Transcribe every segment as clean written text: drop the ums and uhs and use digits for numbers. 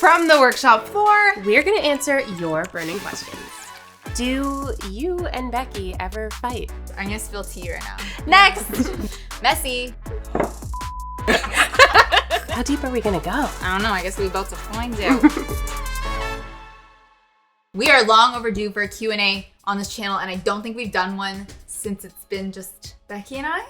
from the workshop floor, we're going to answer your burning questions. Do you and Becky ever fight? I'm going to spill tea right now. Next! Messy. How deep are we going to go? I don't know. I guess we're about to find out. We are long overdue for a Q&A on this channel, and I don't think we've done one since it's been just Becky and I.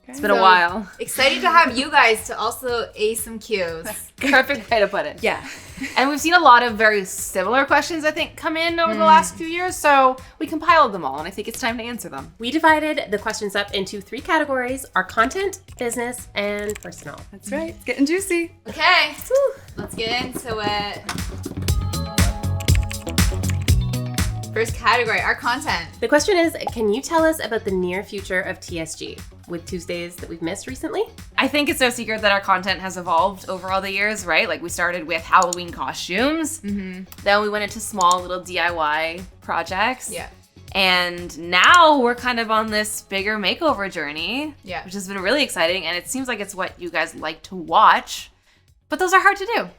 It's been a while. Excited to have you guys to also ace some Qs. Perfect way to put it. Yeah. And we've seen a lot of very similar questions, I think, come in over the last few years, so we compiled them all, and I think it's time to answer them. We divided the questions up into 3 categories: our content, business, and personal. That's right. It's getting juicy. Okay, let's get into it. First category, our content. The question is, can you tell us about the near future of TSG with Tuesdays that we've missed recently? I think it's no secret that our content has evolved over all the years, right? Like we started with Halloween costumes. Then we went into small little DIY projects. Yeah. And now we're kind of on this bigger makeover journey, Yeah. which has been really exciting. And it seems like it's what you guys like to watch, but those are hard to do.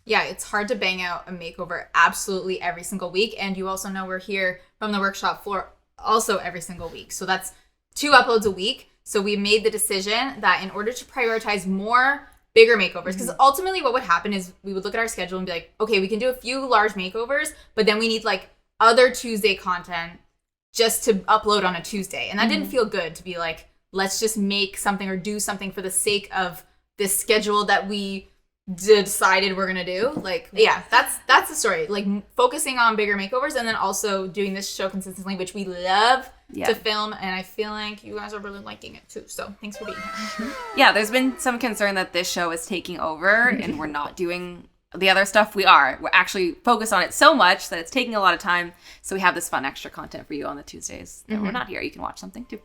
Yeah, it's hard to bang out a makeover absolutely every single week. And you also know we're here from the workshop floor also every single week. So that's 2 uploads a week. So we made the decision that in order to prioritize more bigger makeovers, because ultimately what would happen is we would look at our schedule and be like, okay, we can do a few large makeovers, but then we need like other Tuesday content just to upload on a Tuesday. And that didn't feel good to be like, let's just make something or do something for the sake of this schedule that we decided we're gonna do. Like, yeah, that's the story. Like focusing on bigger makeovers and then also doing this show consistently, which we love to film, and I feel like you guys are really liking it too. So thanks for being here. Yeah, there's been some concern that this show is taking over and we're not doing the other stuff. We're actually focused on it so much that it's taking a lot of time. So we have this fun extra content for you on the Tuesdays that we're not here. You can watch something too.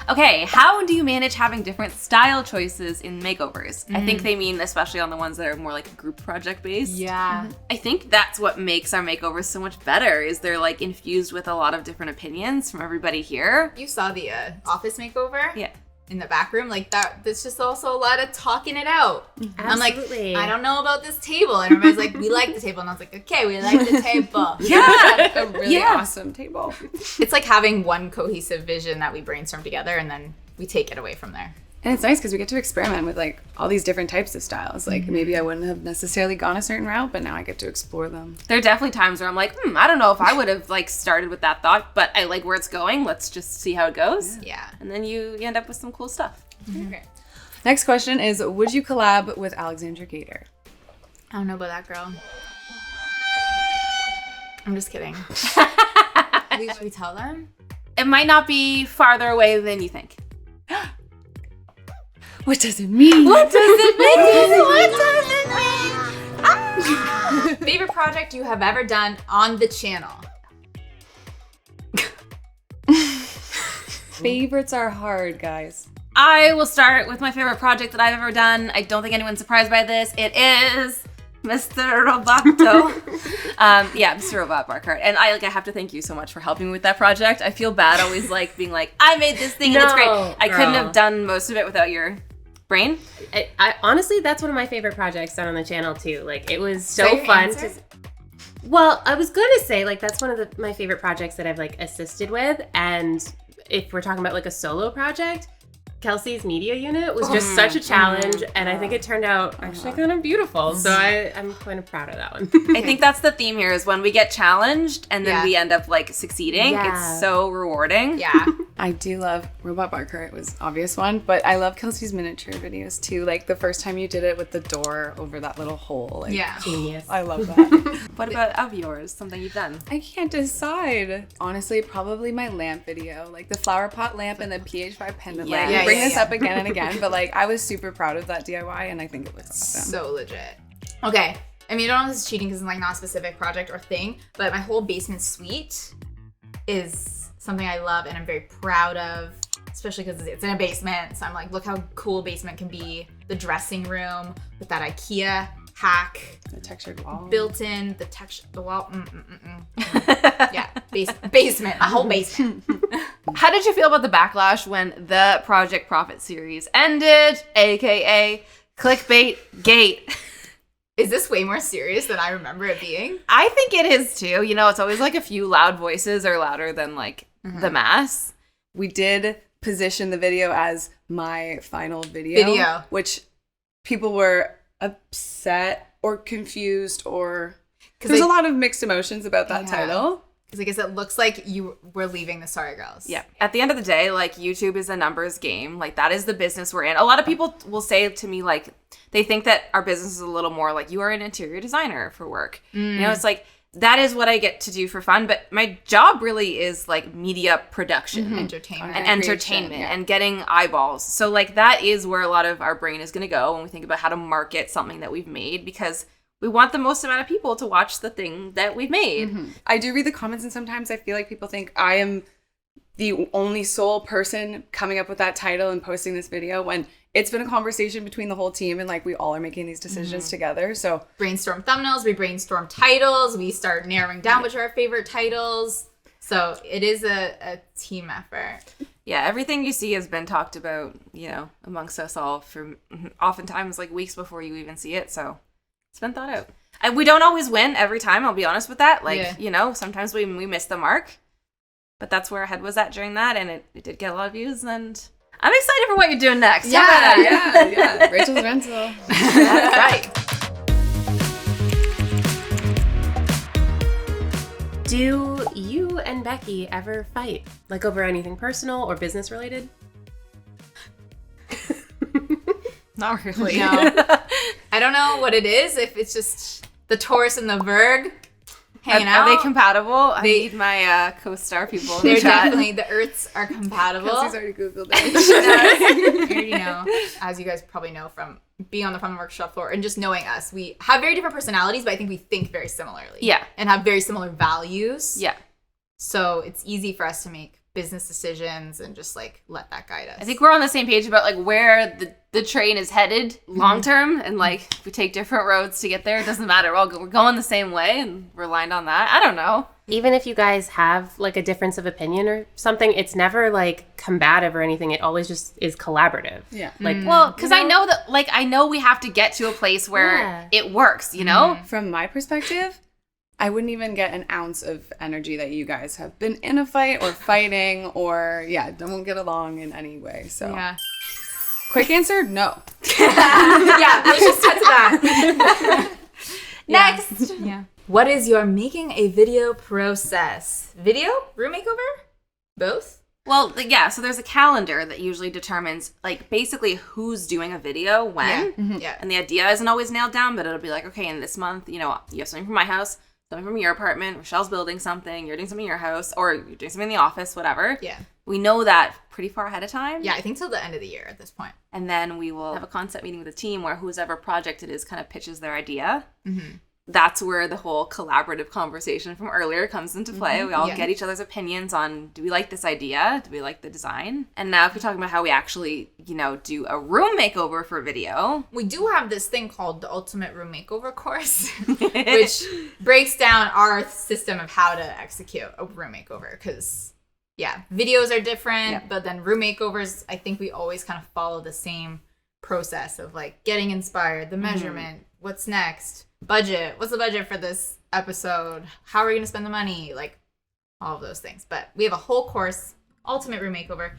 Okay, how do you manage having different style choices in makeovers? I think they mean especially on the ones that are more like group project based. Yeah. I think that's what makes our makeovers so much better is they're like infused with a lot of different opinions from everybody here. You saw the office makeover? Yeah. In the back room, like that. There's just also a lot of talking it out. I'm like, I don't know about this table, and everybody's like, we like the table, and I was like, okay, we like the table. Yeah, A really awesome table. It's like having one cohesive vision that we brainstorm together, and then we take it away from there. And it's nice because we get to experiment with like all these different types of styles. Like maybe I wouldn't have necessarily gone a certain route, but now I get to explore them. There are definitely times where I'm like, I don't know if I would have like started with that thought, but I like where it's going. Let's just see how it goes. Yeah. And then you end up with some cool stuff. Okay. Next question is, would you collab with Alexandra Gator? I don't know about that girl. I'm just kidding. Should we tell them? It might not be farther away than you think. What does it mean? What does it mean? What does it mean? Favorite project you have ever done on the channel? Favorites are hard, guys. I will start with my favorite project that I've ever done. I don't think anyone's surprised by this. It is Mr. Roboto. Mr. Robot Bar Cart. And I have to thank you so much for helping me with that project. I feel bad always like being like, I made this thing and it's great. I couldn't have done most of it without your brain. I honestly, that's one of my favorite projects done on the channel too. Like, it was so fun to... Well, I was gonna say, like, that's one of my favorite projects that I've, like, assisted with. And if we're talking about, like, a solo project, Kelsey's media unit was just such a challenge, and I think it turned out actually kind of beautiful. So I'm kind of proud of that one. I think that's the theme here is when we get challenged and then we end up like succeeding. Yeah. It's so rewarding. Yeah. I do love Robot Bar Cart. It was an obvious one, but I love Kelsey's miniature videos too. Like the first time you did it with the door over that little hole. Like, Yeah. Genius. I love that. What about of yours? Something you've done? I can't decide. Honestly, probably my lamp video, like the flower pot lamp and the PH5 pendant lamp. Yeah, We bring yeah, this yeah. up again and again, but like I was super proud of that DIY, and I think it looks awesome. So legit. Okay. I mean, I don't know if this is cheating because it's like not a specific project or thing, but my whole basement suite is something I love and I'm very proud of, especially because it's in a basement. So I'm like, look how cool a basement can be. The dressing room with that IKEA hack. The textured wall. Built in, the wall. Yeah, basement, a whole basement. How did you feel about the backlash when the Project Profit series ended, aka clickbait gate? Is this way more serious than I remember it being? I think it is too. You know, it's always like a few loud voices are louder than like the mass. We did position the video as my final video. Which people were upset or confused or... There's a lot of mixed emotions about that title. Because I guess it looks like you were leaving the Sorry Girls. Yeah. At the end of the day, like, YouTube is a numbers game. Like, that is the business we're in. A lot of people will say to me, like, they think that our business is a little more like, you are an interior designer for work. You know, it's like, that is what I get to do for fun. But my job really is, like, media production. Entertainment. And entertainment and getting eyeballs. So, like, that is where a lot of our brain is going to go when we think about how to market something that we've made. Because we want the most amount of people to watch the thing that we've made. I do read the comments, and sometimes I feel like people think I am the only sole person coming up with that title and posting this video, when it's been a conversation between the whole team, and like we all are making these decisions together. So brainstorm thumbnails, we brainstorm titles, we start narrowing down which are our favorite titles. So it is a team effort. Yeah, everything you see has been talked about, you know, amongst us all for oftentimes like weeks before you even see it. So it's been thought out. And we don't always win every time, I'll be honest with that. Like, you know, sometimes we miss the mark. But that's where our head was at during that, and it did get a lot of views, and I'm excited for what you're doing next. Yeah. Rachel's rental. That's right. Do you and Becky ever fight? Like over anything personal or business related? Not really. No. I don't know what it is, if it's just the Taurus and the Virg hanging out. Are they compatible? I need my co-star people in They're the chat. definitely, the Earths are compatible. Kelsey's already Googled it. I already know, as you guys probably know from being on the From the Workshop floor and just knowing us. We have very different personalities, but I think we think very similarly. Yeah. And have very similar values. Yeah. So it's easy for us to make business decisions and just like let that guide us. I think we're on the same page about like where the train is headed long term, and like if we take different roads to get there, it doesn't matter. We're going the same way, and we're aligned on that. I don't know. Even if you guys have like a difference of opinion or something, it's never like combative or anything. It always just is collaborative. Yeah. Like, Well, because I know that, like, I know we have to get to a place where it works, you know? From my perspective, I wouldn't even get an ounce of energy that you guys have been in a fight or fighting or, don't get along in any way. So, Yeah. Quick answer, no. Yeah, let's just cut to that. Next. Yeah. What is your making a video process? Video? Room makeover? Both? Well, yeah, so there's a calendar that usually determines, like, basically who's doing a video when. Yeah. And the idea isn't always nailed down, but it'll be like, okay, in this month, you know, you have something from my house, something from your apartment, Rochelle's building something, you're doing something in your house, or you're doing something in the office, whatever. Yeah. We know that pretty far ahead of time. Yeah, I think till the end of the year at this point. And then we will have a concept meeting with the team where whoever project it is kind of pitches their idea. That's where the whole collaborative conversation from earlier comes into play. We all get each other's opinions on, do we like this idea? Do we like the design? And now if you're talking about how we actually, you know, do a room makeover for video. We do have this thing called the Ultimate Room Makeover course, which breaks down our system of how to execute a room makeover. Because, videos are different, but then room makeovers, I think we always kind of follow the same process of like getting inspired, the measurement, what's next, budget, what's the budget for this episode, how are we going to spend the money, like all of those things. But we have a whole course, Ultimate Room Makeover.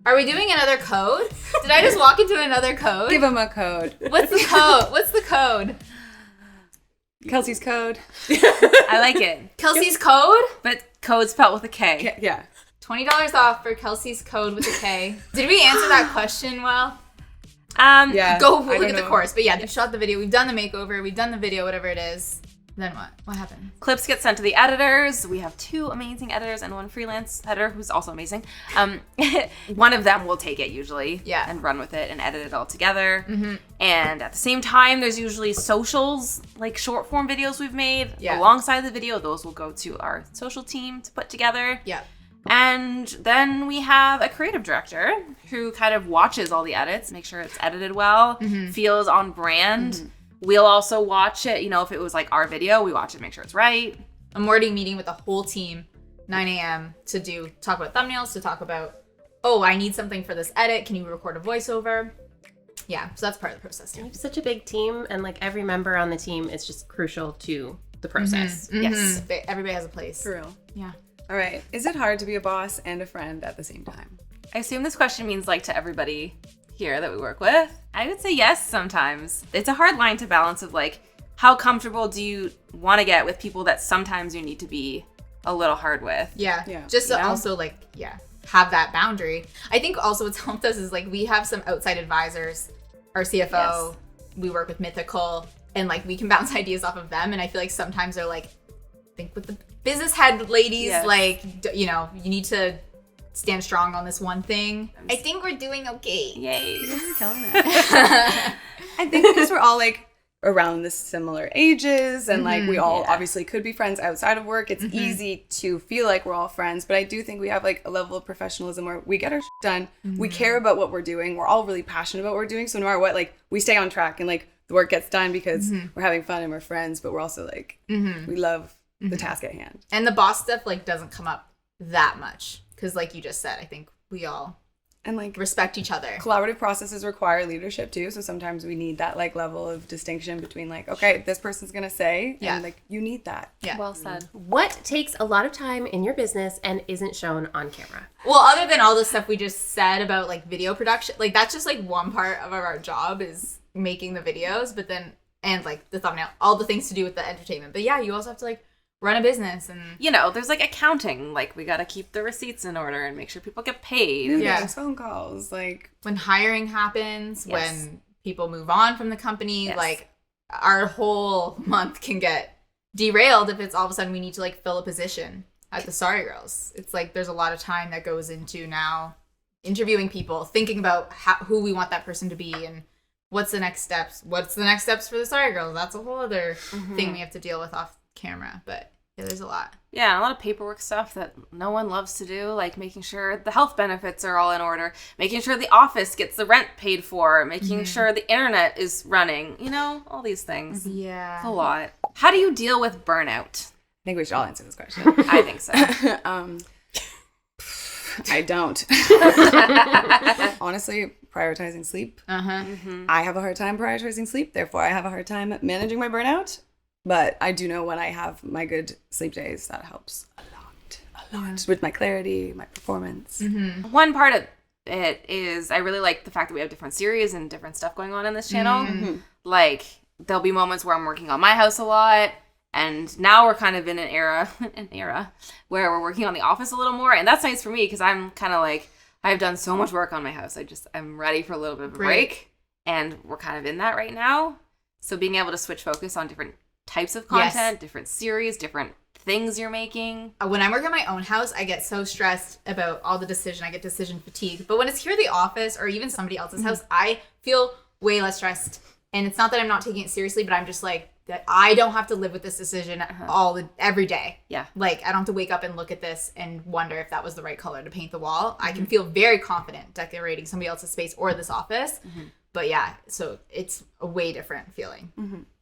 Are we doing another code? Did I just walk into another code? Give them a code. What's the code? What's the code? Kelsey's code. I like it. Kelsey's code? But code spelled with a K. Yeah. $20 off for Kelsey's code with a K. Did we answer that question well? Yeah. Go look at the course. But yeah, we shot the video. We've done the makeover. We've done the video, whatever it is. Then what? What happened? Clips get sent to the editors. We have 2 amazing editors and 1 freelance editor who's also amazing. One of them will take it usually and run with it and edit it all together. And at the same time, there's usually socials, like short form videos we've made alongside the video. Those will go to our social team to put together. Yeah. And then we have a creative director who kind of watches all the edits, make sure it's edited well, feels on brand. We'll also watch it, you know, if it was like our video, we watch it, make sure it's right. A morning meeting with the whole team, 9 a.m. to talk about thumbnails, to talk about, oh, I need something for this edit. Can you record a voiceover? Yeah, so that's part of the process too. We have such a big team, and like every member on the team is just crucial to the process. Yes. Everybody has a place. For real. Yeah. All right. Is it hard to be a boss and a friend at the same time? I assume this question means like to everybody here that we work with. I would say yes sometimes. It's a hard line to balance of like, how comfortable do you want to get with people that sometimes you need to be a little hard with? Yeah. Just to also like, have that boundary. I think also what's helped us is like we have some outside advisors, our CFO, we work with Mythical, and like we can bounce ideas off of them. And I feel like sometimes they're like, think with the business head ladies, like, you know, you need to stand strong on this one thing. I think we're doing okay. Yay. I think because we're all like around the similar ages and like we all obviously could be friends outside of work, it's easy to feel like we're all friends, but I do think we have like a level of professionalism where we get our shit done, we care about what we're doing, we're all really passionate about what we're doing, so no matter what, like we stay on track and like the work gets done because we're having fun and we're friends, but we're also like we love the task at hand. And the boss stuff like doesn't come up that much because like you just said, I think we all and like respect each other. Collaborative processes require leadership too, so sometimes we need that like level of distinction between like, okay, this person's gonna say, and like you need that. Yeah. Well said. What takes a lot of time in your business and isn't shown on camera? Well, other than all the stuff we just said about like video production, like that's just like one part of our job is making the videos, but then and like the thumbnail, all the things to do with the entertainment. But yeah, you also have to like run a business and you know, there's like accounting, like we got to keep the receipts in order and make sure people get paid. And phone calls, like when hiring happens, when people move on from the company, like our whole month can get derailed if it's all of a sudden we need to like fill a position at TheSorryGirls. It's like there's a lot of time that goes into now interviewing people, thinking about who we want that person to be and what's the next steps for TheSorryGirls. That's a whole other thing we have to deal with off camera, but yeah, there's a lot. Yeah, a lot of paperwork stuff that no one loves to do, like making sure the health benefits are all in order, making sure the office gets the rent paid for, making sure the internet is running, you know, all these things. Yeah. It's a lot. How do you deal with burnout? I think we should all answer this question. I think so. I don't. Honestly, prioritizing sleep. I have a hard time prioritizing sleep, therefore I have a hard time managing my burnout. But I do know when I have my good sleep days, that helps a lot with my clarity, my performance. One part of it is I really like the fact that we have different series and different stuff going on in this channel. Like, there'll be moments where I'm working on my house a lot, and now we're kind of in an era where we're working on The Office a little more, and that's nice for me because I'm kind of like, I've done so much work on my house. I'm ready for a little bit of a break, and we're kind of in that right now. So being able to switch focus on different types of content, different series, different things you're making. When I work at my own house, I get so stressed about all the decision. I get decision fatigue. But when it's here at the office or even somebody else's house, I feel way less stressed. And it's not that I'm not taking it seriously, but I'm just like, that I don't have to live with this decision every day. Yeah. Like, I don't have to wake up and look at this and wonder if that was the right color to paint the wall. I can feel very confident decorating somebody else's space or this office. But yeah, so it's a way different feeling.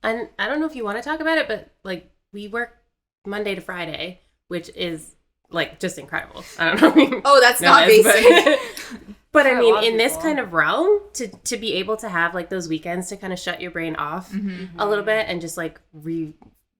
And I don't know if you want to talk about it, but like we work Monday to Friday, which is like just incredible. I don't know. Oh, that's not basic. But I mean, in this kind of realm, to be able to have like those weekends to kind of shut your brain off a little bit and just like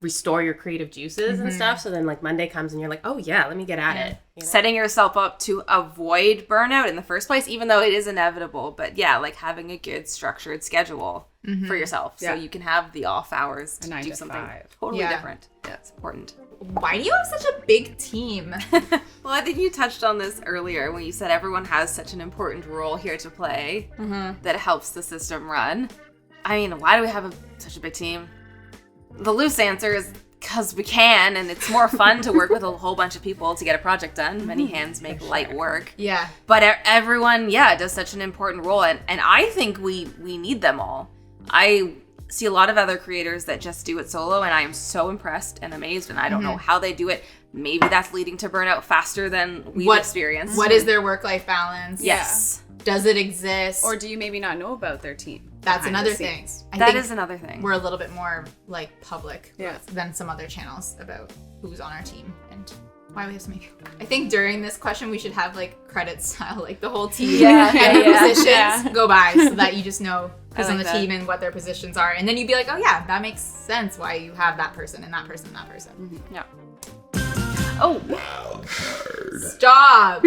restore your creative juices and stuff. So then like Monday comes and you're like, oh yeah, let me get at it. You know? Setting yourself up to avoid burnout in the first place, even though it is inevitable. But yeah, like having a good structured schedule for yourself so you can have the off hours to do something totally different. Yeah, it's important. Why do you have such a big team? Well, I think you touched on this earlier when you said everyone has such an important role here to play that helps the system run. I mean, why do we have such a big team? The loose answer is because we can, and it's more fun to work with a whole bunch of people to get a project done. Many hands make light work. Yeah. But everyone, does such an important role, and I think we need them all. I see a lot of other creators that just do it solo, and I am so impressed and amazed, and I don't know how they do it. Maybe that's leading to burnout faster than we've experienced. What is their work-life balance? Yes. Does it exist? Or do you maybe not know about their team? That's another thing. That is another thing. We're a little bit more like public than some other channels about who's on our team. And Why we have to make? I think during this question we should have like credit style, like the whole team Yeah. and their positions go by, so that you just know who's on the that. team and what their positions are, and then you'd be like, oh yeah, that makes sense why you have that person and that person and that person. Mm-hmm. Yeah. Oh, Stop.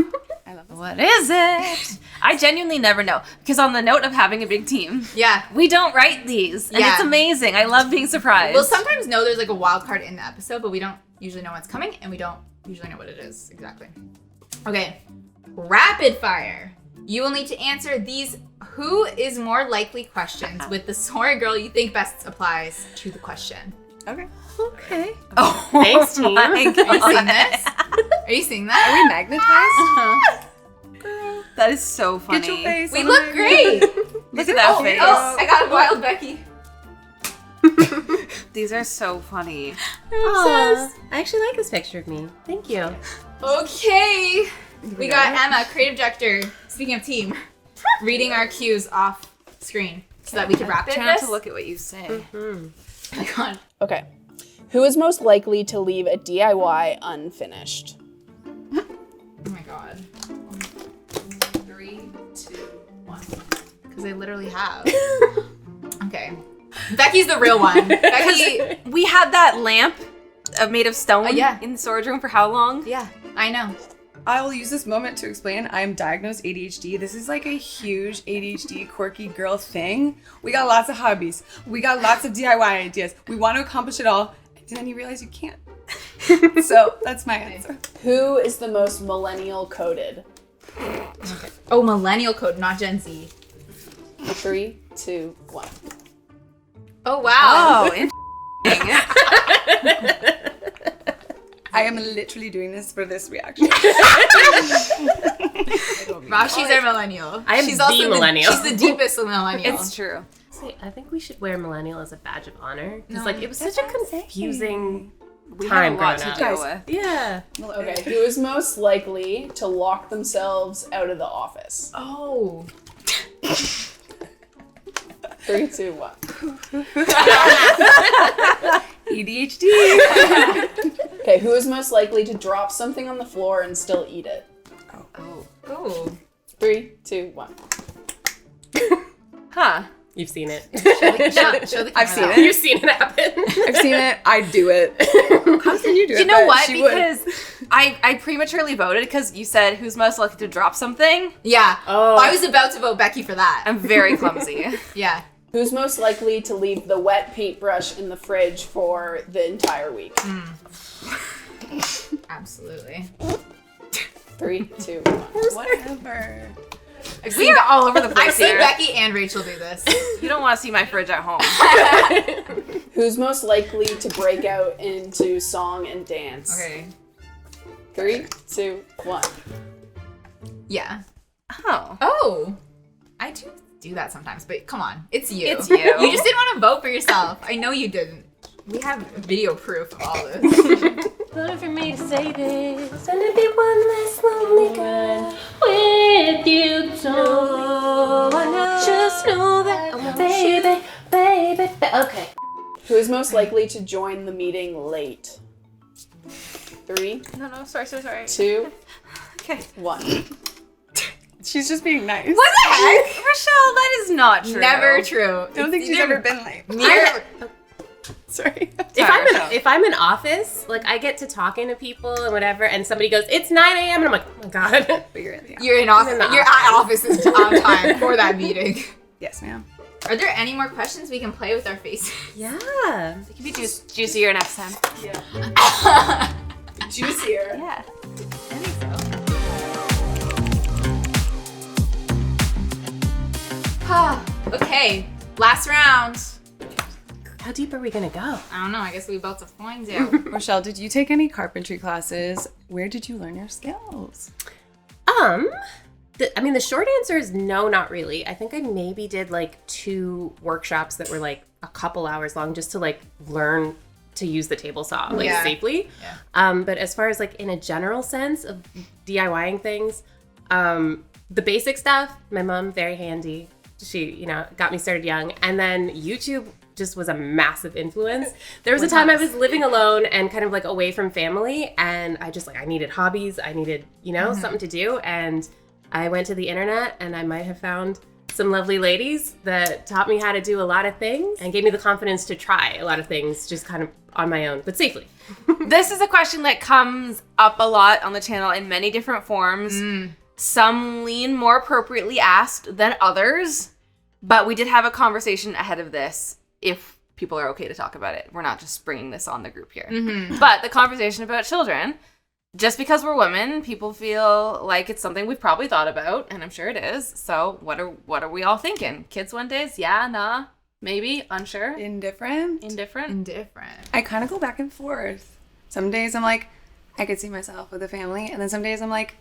I love this. what is it? I genuinely never know. Because on the note of having a big team, Yeah. we don't write these. And Yeah. it's amazing. I love being surprised. We'll sometimes know there's like a wild card in the episode, but we don't usually know what's coming, and we don't usually know what it is exactly. Okay. Rapid fire. You will need to answer these who is more likely questions with the sorry girl you think best applies to the question. Okay. Okay. Oh, Thanks, team. my Are you God. seeing this? Are you seeing Are that? we magnetized? That is so funny. Get your face. We on look the great. Look at that face. Oh, I got a wild Becky. These are so funny. Aw, I actually like this picture of me. Thank you. Okay. We got Emma, creative director. Speaking of team, reading our cues off screen so that we can wrap it. Try not to look at what you say. Oh my God. Okay. Who is most likely to leave a DIY unfinished? Oh my God. 3, 2, 1. Because I literally have. Okay. Becky's the real one. Becky. We had that lamp made of stone yeah. in the storage room for how long? Yeah, I know. I will use this moment to explain. I am diagnosed ADHD. This is like a huge ADHD quirky girl thing. We got lots of hobbies. We got lots of DIY ideas. We want to accomplish it all. And then you realize you can't. So that's my answer. Who is the most millennial coded? Oh, millennial code, not Gen Z. 3, 2, 1. Oh, wow. Oh, interesting. I am literally doing this for this reaction. Rashi's our millennial. I am She's the also millennial. She's the deepest millennial. It's true. See, I think we should wear millennial as a badge of honor. Because, No, like, it was such a confusing We time have a lot growing to up. deal with. Yeah. Okay. Who is most likely to lock themselves out of the office? Oh. 3, 2, 1. ADHD. Okay. Who is most likely to drop something on the floor and still eat it? Oh. 3, 2, 1. Huh. You've seen it. Show the I've camera seen that. it. You've seen it happen. I've seen it. I do it. How can you do it? You know But what? she would. Because I prematurely voted because you said who's most likely to drop something. Yeah. Oh. I was about to vote Becky for that. I'm very clumsy. Yeah. Who's most likely to leave the wet paintbrush in the fridge for the entire week? Absolutely. 3, 2, 1. Whatever. We are all over the place I've seen here. Becky and Rachael do this. You don't want to see my fridge at home. Who's most likely to break out into song and dance? Okay. 3, 2, 1. Yeah. Oh. Oh. I do that sometimes, but come on. It's you. It's you. You just didn't want to vote for yourself. I know you didn't. We have video proof of all this. Time for me to say this, and it'd be one less lonely girl with you. So I just know that, baby. Okay. Who is most likely to join the meeting late? 3, No, sorry. 2, Okay. 1. She's just being nice. What the heck? Rochelle, that is not true. Never true. I don't think she's ever been late. Sorry. If I'm in office, like I get to talking to people and whatever, and somebody goes, "It's 9 a.m." and I'm like, "Oh my god." But you're in the office. You're in office. I'm in the You're at offices on time for that meeting. Yes, ma'am. Are there any more questions we can play with our faces? Yeah. It can be juicier next time. Yeah. Juicier. Yeah. I think so. Okay, last round. How deep are we gonna go? I don't know. I guess we about to find out. Rochelle, did you take any carpentry classes? Where did you learn your skills? The short answer is no, not really. I think I maybe did like 2 workshops that were like a couple hours long just to like learn to use the table saw like Yeah. safely. Yeah. But as far as like in a general sense of DIYing things, the basic stuff, my mom, very handy. She, got me started young. And then YouTube just was a massive influence. There was a time I was living alone and kind of like away from family, and I just like, I needed hobbies. I needed, you know, something to do. And I went to the internet, and I might have found some lovely ladies that taught me how to do a lot of things and gave me the confidence to try a lot of things just kind of on my own, but safely. This is a question that comes up a lot on the channel in many different forms. Some lean more appropriately asked than others, but we did have a conversation ahead of this if people are okay to talk about it. We're not just bringing this on the group here. But the conversation about children, just because we're women, people feel like it's something we've probably thought about, and I'm sure it is. So what are we all thinking? Kids one days? Yeah, nah, maybe, unsure. Indifferent. Indifferent. I kind of go back and forth. Some days I'm like, I could see myself with a family, and then some days I'm like,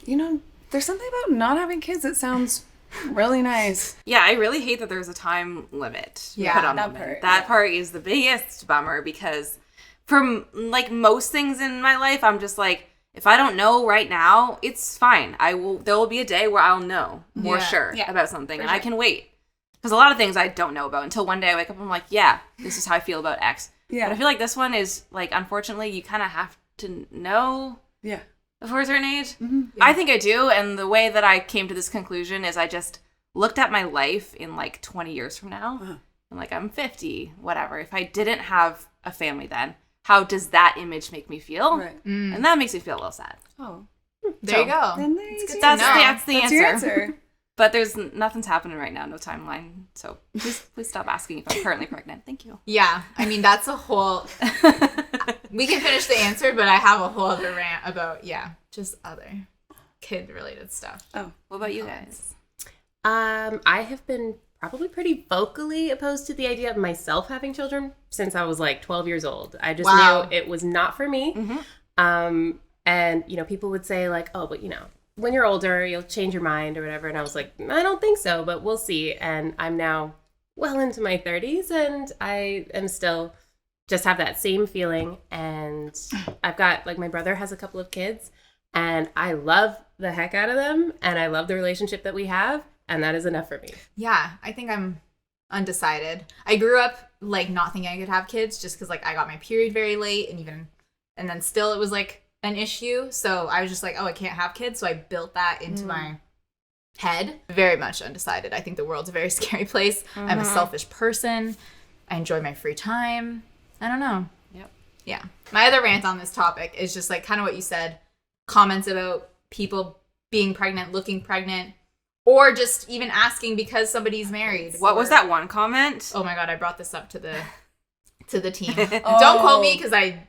you know, there's something about not having kids that sounds really nice. Yeah, I really hate that there's a time limit put on that women. part. That part is the biggest bummer, because for like most things in my life, I'm just like, if I don't know right now, it's fine. There will be a day where I'll know more sure about something, and I can wait. Because a lot of things I don't know about until one day I wake up and I'm like, yeah, this is how I feel about X. Yeah. But I feel like this one is like, unfortunately, you kind of have to know. Yeah. Before a certain age? I think I do, and the way that I came to this conclusion is I just looked at my life in like 20 years from now, and like I'm 50, whatever. If I didn't have a family then, how does that image make me feel? Right. And that makes me feel a little sad. Oh. There you go. Then there you go. That's the answer. Your answer. But nothing's happening right now, no timeline. So please stop asking if I'm currently pregnant. Thank you. Yeah, I mean, that's a whole... We can finish the answer, but I have a whole other rant about, just other kid-related stuff. Oh, what about you guys? I have been probably pretty vocally opposed to the idea of myself having children since I was like 12 years old. I just knew it was not for me. And, you know, people would say like, oh, but, you know, when you're older, you'll change your mind or whatever. And I was like, I don't think so, but we'll see. And I'm now well into my 30s, and I am still just have that same feeling. And I've got, like, my brother has a couple of kids, and I love the heck out of them, and I love the relationship that we have, and that is enough for me. Yeah, I think I'm undecided. I grew up, like, not thinking I could have kids just because, like, I got my period very late, and then still it was, like, an issue. So I was just like, oh, I can't have kids. So I built that into my head. Very much undecided. I think the world's a very scary place. I'm a selfish person. I enjoy my free time. I don't know. Yep. Yeah. My other rant on this topic is just like kind of what you said. Comments about people being pregnant, looking pregnant, or just even asking because somebody's married. What was that one comment? Oh my God, I brought this up to the team. Don't quote me because I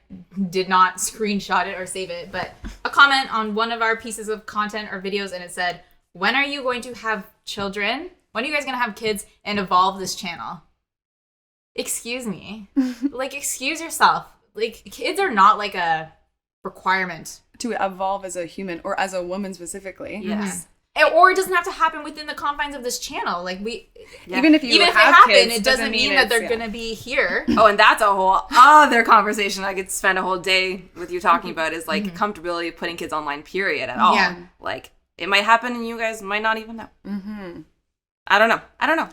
did not screenshot it or save it, but a comment on one of our pieces of content or videos, and it said, when are you going to have children? When are you guys going to have kids and evolve this channel? Excuse me. Like, excuse yourself. Like, kids are not like a requirement. To evolve as a human or as a woman specifically. Yes. Or it doesn't have to happen within the confines of this channel. Like, even if it happens, it doesn't mean that they're going to be here. Oh, and that's a whole other conversation I could spend a whole day with you talking about is like comfortability of putting kids online, period, at all. Yeah. Like, it might happen and you guys might not even know. I don't know.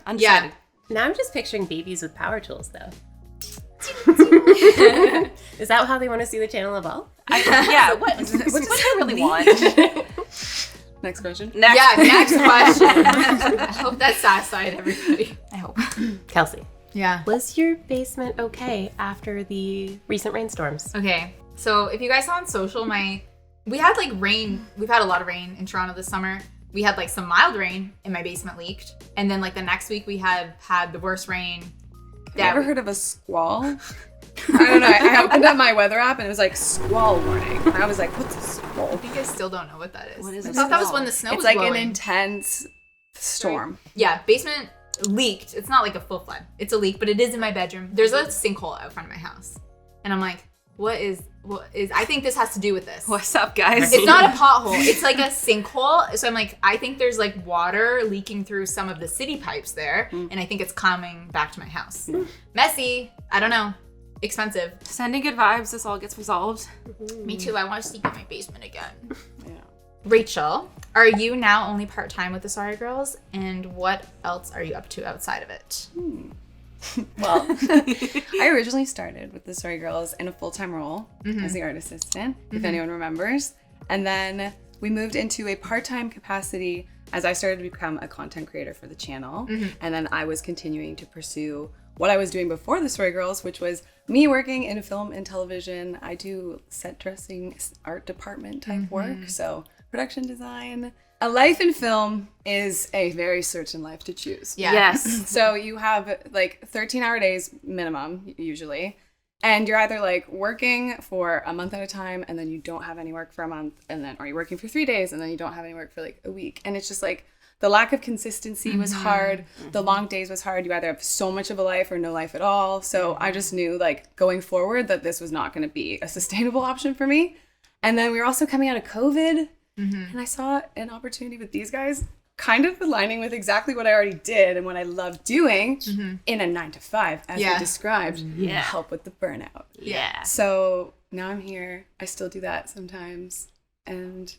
Undecided. Yeah. Now I'm just picturing babies with power tools, though. Is that how they want to see the channel evolve? Yeah. What do I really want? Next question. Next question. I hope that satisfied everybody. I hope. Kelsey. Yeah. Was your basement okay after the recent rainstorms? Okay. So if you guys saw on social, we had like rain. We've had a lot of rain in Toronto this summer. We had like some mild rain and my basement leaked. And then like the next week we had the worst rain. Have you ever heard of a squall? I don't know. I opened up my weather app and it was like squall warning. And I was like, what's a squall? I think I still don't know what that is. What is I a thought that was squall? when the snow was like blowing. an intense storm. Yeah, basement leaked. It's not like a full flood. It's a leak, but it is in my bedroom. There's a sinkhole out front of my house. And I'm like, what is I think this has to do with this. What's up, guys? It's not a pothole. It's like a sinkhole. So I'm like, I think there's like water leaking through some of the city pipes there. And I think it's coming back to my house. Messy. I don't know. Expensive. Sending good vibes. This all gets resolved. Me too. I want to sleep in my basement again. Yeah. Rachael, are you now only part-time with the Sorry Girls? And what else are you up to outside of it? Well, I originally started with the Sorry Girls in a full-time role as the art assistant, if anyone remembers. And then we moved into a part-time capacity as I started to become a content creator for the channel. And then I was continuing to pursue what I was doing before the Sorry Girls, which was me working in film and television. I do set dressing, art department type work, so production design. A life in film is a very certain life to choose. Yeah. Yes. So you have like 13-hour days minimum usually, and you're either like working for a month at a time and then you don't have any work for a month, and then or you're working for 3 days and then you don't have any work for like a week. And it's just like the lack of consistency was hard. The long days was hard. You either have so much of a life or no life at all. So I just knew like going forward that this was not going to be a sustainable option for me. And then we were also coming out of COVID. And I saw an opportunity with these guys kind of aligning with exactly what I already did and what I love doing in a 9-to-5, as you described, help with the burnout. Yeah. So now I'm here. I still do that sometimes. And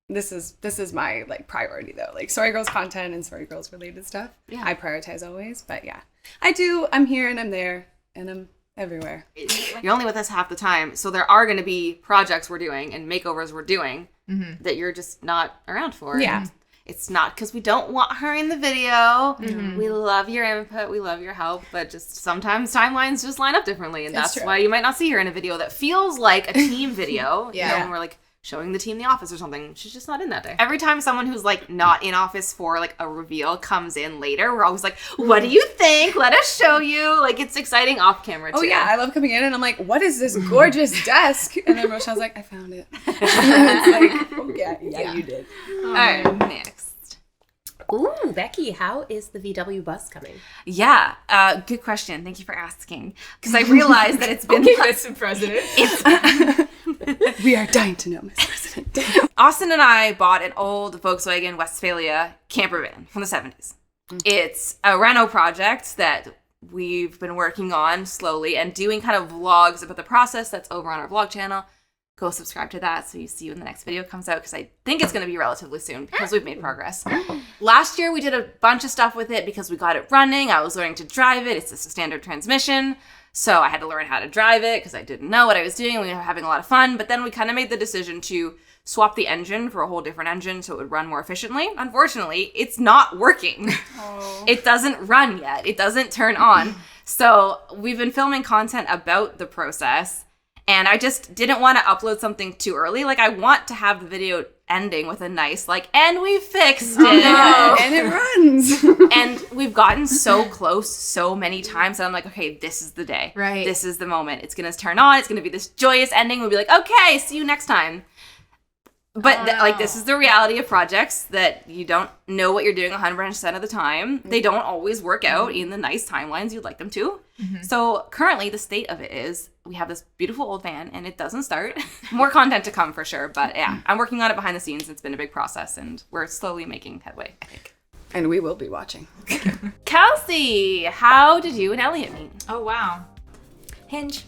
this is my like priority though. Like Sorry Girls content and Sorry Girls related stuff. Yeah. I prioritize always, but yeah. I'm here and I'm there and I'm everywhere. You're only with us half the time, so there are going to be projects we're doing and makeovers we're doing that you're just not around for. Yeah. And it's not because we don't want her in the video. We love your input. We love your help. But just sometimes timelines just line up differently. And that's why you might not see her in a video that feels like a team video. You know, when we're like showing the team The Office or something. She's just not in that day. Every time someone who's like not in office for like a reveal comes in later, we're always like, what do you think? Let us show you. Like it's exciting off camera too. Oh yeah, I love coming in and I'm like, what is this gorgeous desk? And then Rochelle's like, I found it. It's like, oh yeah, you did. All right, next. Ooh, Becky, how is the VW bus coming? Yeah, good question. Thank you for asking. Because I realized that it's been Mr. President. We are dying to know, Mr. President. Austin and I bought an old Volkswagen Westphalia camper van from the 70s. It's a reno project that we've been working on slowly and doing kind of vlogs about the process. That's over on our vlog channel. Go subscribe to that so you see when the next video comes out, because I think it's going to be relatively soon because we've made progress. Last year we did a bunch of stuff with it because we got it running. I was learning to drive it. It's just a standard transmission. So I had to learn how to drive it because I didn't know what I was doing. We were having a lot of fun. But then we kind of made the decision to swap the engine for a whole different engine so it would run more efficiently. Unfortunately, it's not working. It doesn't run yet. It doesn't turn on. So we've been filming content about the process. And I just didn't want to upload something too early. Like, I want to have the video ending with a nice, like, and we fixed it. No. And it runs. And we've gotten so close so many times that I'm like, okay, this is the day. Right. This is the moment. It's going to turn on. It's going to be this joyous ending. We'll be like, okay, see you next time. But like, this is the reality of projects, that you don't know what you're doing 100% of the time. They don't always work out in the nice timelines you'd like them to. So currently the state of it is we have this beautiful old van and it doesn't start. More content to come for sure. But yeah, I'm working on it behind the scenes. It's been a big process and we're slowly making headway, I think. And we will be watching. Kelsey, how did you and Elliot meet? Oh, wow. Hinge.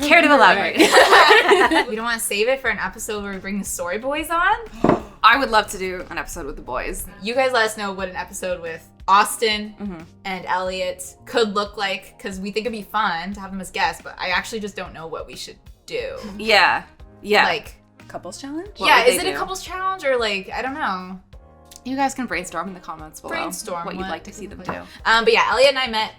Care to elaborate? We don't want to save it for an episode where we bring the Sorry Boys on? I would love to do an episode with the boys. You guys let us know what an episode with Austin and Elliot could look like, because we think it'd be fun to have them as guests, but I actually just don't know what we should do. Yeah. Like, couples challenge? is it a couples challenge or like, I don't know. You guys can brainstorm in the comments below. Brainstorm what you'd like to see them do. But yeah, Elliot and I met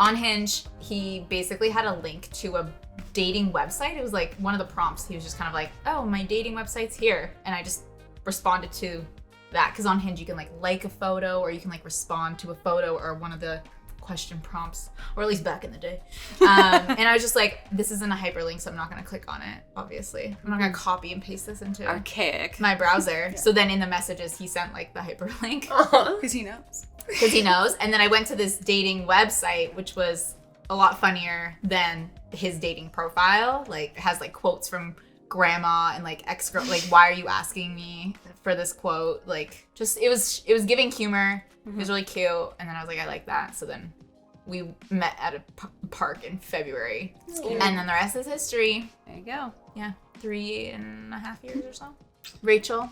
on Hinge. He basically had a link to a dating website. It was like one of the prompts. He was just kind of like, oh, my dating website's here. And I just responded to that, because on Hinge you can like a photo, or you can like respond to a photo or one of the question prompts, or at least back in the day. And I was just like, this isn't a hyperlink, so I'm not going to click on it, obviously. I'm not going to copy and paste this into archaic my browser. So then in the messages he sent like the hyperlink. Because he knows. Because he knows. And then I went to this dating website, which was a lot funnier than his dating profile. Like, it has like quotes from grandma and like ex-girl, like, why are you asking me for this quote? Like, just it was giving humor. It was really cute. And then I was like, I like that. So then we met at a park in February. And then the rest is history. There you go. Yeah, 3.5 years or so. Rochelle,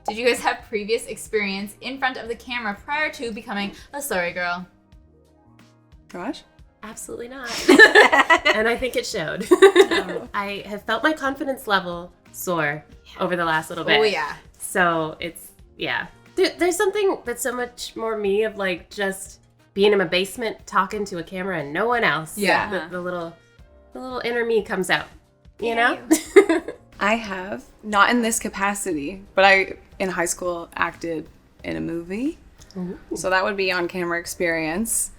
did you guys have previous experience in front of the camera prior to becoming a Sorry Girl? Raj? Absolutely not. And I think it showed. I have felt my confidence level soar over the last little bit. Oh, yeah. So it's, there's something that's so much more me of like just being in my basement talking to a camera and no one else. Yeah. The little inner me comes out, you know? I have, not in this capacity, but I, in high school, acted in a movie. Ooh. So that would be on-camera experience.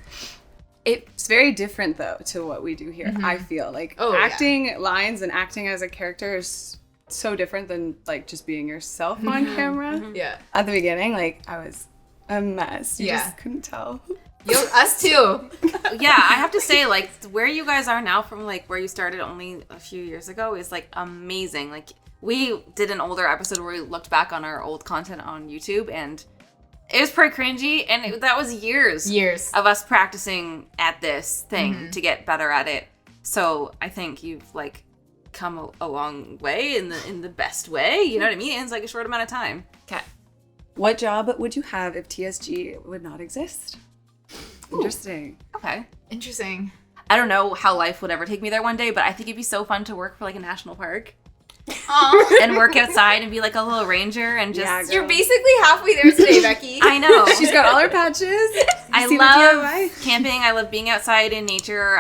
It's very different, though, to what we do here, I feel. Like, acting lines and acting as a character is so different than, like, just being yourself on camera. Yeah. At the beginning, like, I was a mess. You just couldn't tell. Yo, us too. Yeah, I have to say, like, where you guys are now from, like, where you started only a few years ago is, like, amazing. Like, we did an older episode where we looked back on our old content on YouTube, and it was pretty cringy, and that was years of us practicing at this thing to get better at it. So I think you've, like, come a long way in the best way. You know what I mean? It's, like, a short amount of time. Okay. What job would you have if TSG would not exist? Interesting. Okay. Interesting. I don't know how life would ever take me there one day, but I think it'd be so fun to work for like a national park. And work outside and be like a little ranger and just... You're basically halfway there today, Becky. I know. She's got all her patches. I love camping. I love being outside in nature.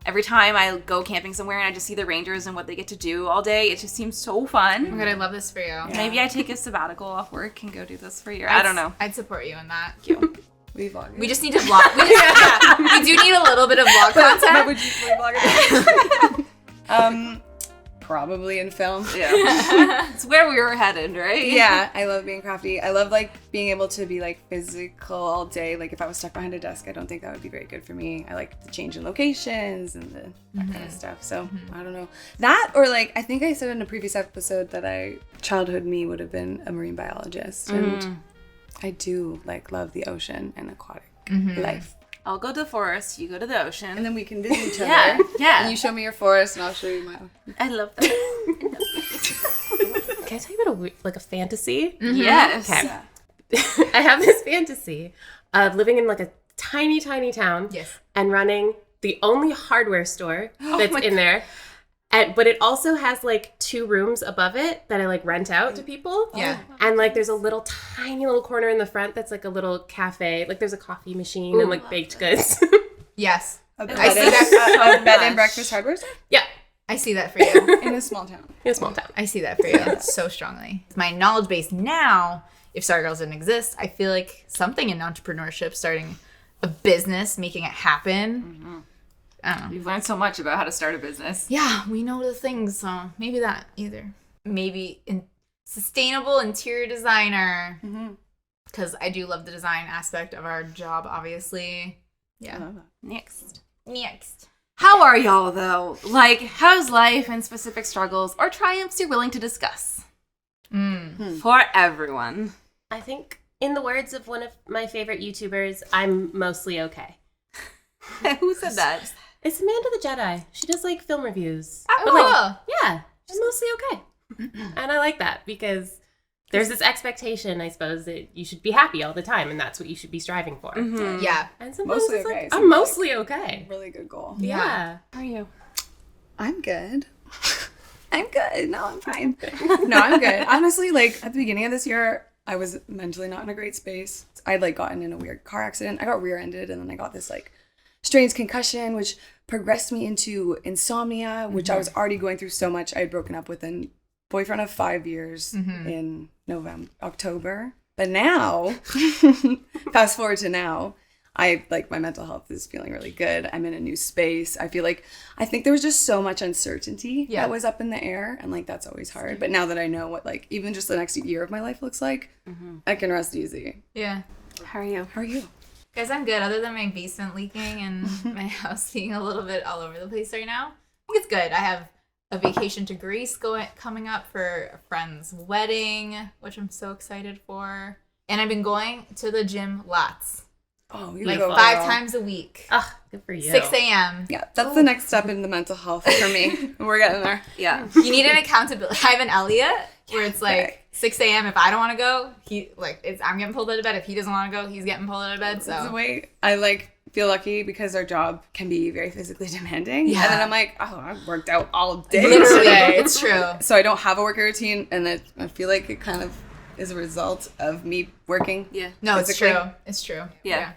Every time I go camping somewhere and I just see the rangers and what they get to do all day, it just seems so fun. Oh my god, I love this for you. Yeah. Maybe I take a sabbatical off work and go do this for a year. I don't know. I'd support you in that. Thank you. We vlog. We just need to vlog. We do need a little bit of vlog content. But would you vlog it? Probably in film. Yeah. It's where we were headed, right? Yeah, I love being crafty. I love like being able to be like physical all day. Like if I was stuck behind a desk, I don't think that would be very good for me. I like the change in locations and that kind of stuff. So I don't know. That or like I think I said in a previous episode that childhood me would have been a marine biologist. And I do like love the ocean and aquatic life. I'll go to the forest, you go to the ocean. And then we can visit each other. Yeah. And you show me your forest and I'll show you mine. I love that. Can I tell you about a fantasy? Yes. Okay. Yeah. I have this fantasy of living in like a tiny, tiny town. Yes. And running the only hardware store that's in there. But it also has like 2 rooms above it that I like rent out to people. Yeah. And like there's a little tiny little corner in the front that's like a little cafe. Like there's a coffee machine and like baked goods. Yes. A bed and breakfast hardware store? Yeah. I see that for you. In a small town. In a small town. I see that for you so strongly. My knowledge base now, if Sorry Girls didn't exist, I feel like something in entrepreneurship, starting a business, making it happen. I don't know. You've learned so much about how to start a business. Yeah, we know the things, so maybe that either. Maybe sustainable interior designer. Because I do love the design aspect of our job, obviously. Yeah. I love that. Next. How are y'all, though? Like, how's life and specific struggles or triumphs you're willing to discuss? For everyone. I think, in the words of one of my favorite YouTubers, I'm mostly okay. Who said that? It's Amanda the Jedi. She does like film reviews. Oh, But, like, yeah, she's mostly okay. And I like that because there's this expectation, I suppose, that you should be happy all the time, and that's what you should be striving for. Yeah. And sometimes Mostly it's okay. like, I'm mostly okay. Really good goal. Yeah. How are you? I'm good. I'm good. No, I'm fine. No, I'm good. Honestly, like at the beginning of this year, I was mentally not in a great space. I'd like gotten in a weird car accident. I got rear-ended and then I got this like strange concussion, which progressed me into insomnia, which I was already going through so much. I had broken up with a boyfriend of 5 years in October. But now, fast forward to now, I like my mental health is feeling really good. I'm in a new space. I think there was just so much uncertainty that was up in the air, and like that's always hard. But now that I know what like even just the next year of my life looks like, I can rest easy. Yeah. How are you? How are you? Guys, I'm good. Other than my basement leaking and my house being a little bit all over the place right now, I think it's good. I have a vacation to Greece coming up for a friend's wedding, which I'm so excited for. And I've been going to the gym lots. Oh, you Like go 5 girl. times a week. Ugh, good for you. 6 a.m. Yeah, that's the next step in the mental health for me. We're getting there. Yeah. You need an accountability. I have an Elliot where it's like 6 a.m. If I don't want to go, I'm getting pulled out of bed. If he doesn't want to go, he's getting pulled out of bed. So Wait, I like feel lucky because our job can be very physically demanding. Yeah. And then I'm like, oh, I've worked out all day Literally, today. it's true. So I don't have a workout routine, and I feel like it kind of is a result of me working. Yeah. No, physically. it's true. It's true. Yeah.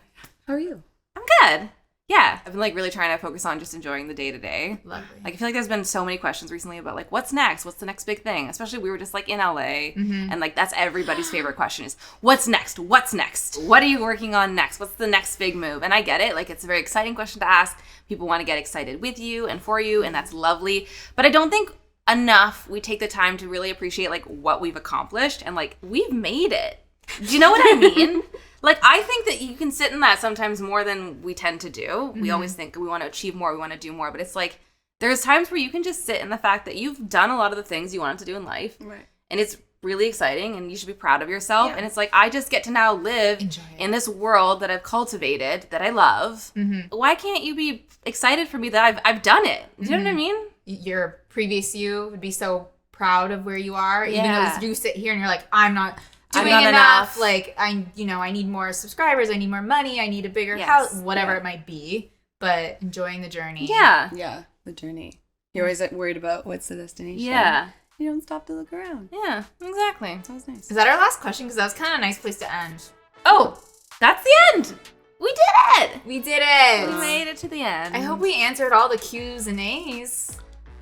How are you? I'm good. Yeah. I've been like really trying to focus on just enjoying the day to day. Lovely. Like I feel like there's been so many questions recently about like what's next? What's the next big thing? Especially we were just like in LA and like that's everybody's favorite question is what's next? What's next? What are you working on next? What's the next big move? And I get it. Like it's a very exciting question to ask. People want to get excited with you and for you and that's lovely. But I don't think enough we take the time to really appreciate like what we've accomplished and like we've made it. Do you know what I mean? Like, I think that you can sit in that sometimes more than we tend to do. We always think we want to achieve more, we want to do more. But it's like, there's times where you can just sit in the fact that you've done a lot of the things you wanted to do in life. Right. And it's really exciting and you should be proud of yourself. Yeah. And it's like, I just get to now live in this world that I've cultivated, that I love. Why can't you be excited for me that I've done it? Do you know what I mean? Your previous you would be so proud of where you are. Even though you sit here and you're like, I'm not doing enough. Like I need more subscribers. I need more money. I need a bigger house. Whatever it might be. But enjoying the journey. Yeah. Yeah. The journey. You're always worried about what's the destination. Yeah. You don't stop to look around. Yeah. Exactly. That was nice. Is that our last question? Because that was kind of a nice place to end. Oh, that's the end. We did it. We did it. We made it to the end. I hope we answered all the Q's and A's.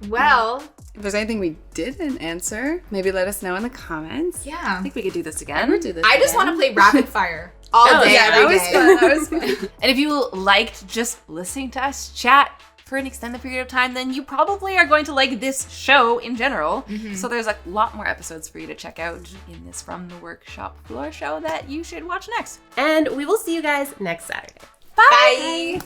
Well, if there's anything we didn't answer, maybe let us know in the comments. Yeah. I think we could do this again. I just want to play rapid fire all day. Yeah, that was fun. That was fun. And if you liked just listening to us chat for an extended period of time, then you probably are going to like this show in general. So there's a lot more episodes for you to check out in this From the Workshop Floor show that you should watch next. And we will see you guys next Saturday. Bye.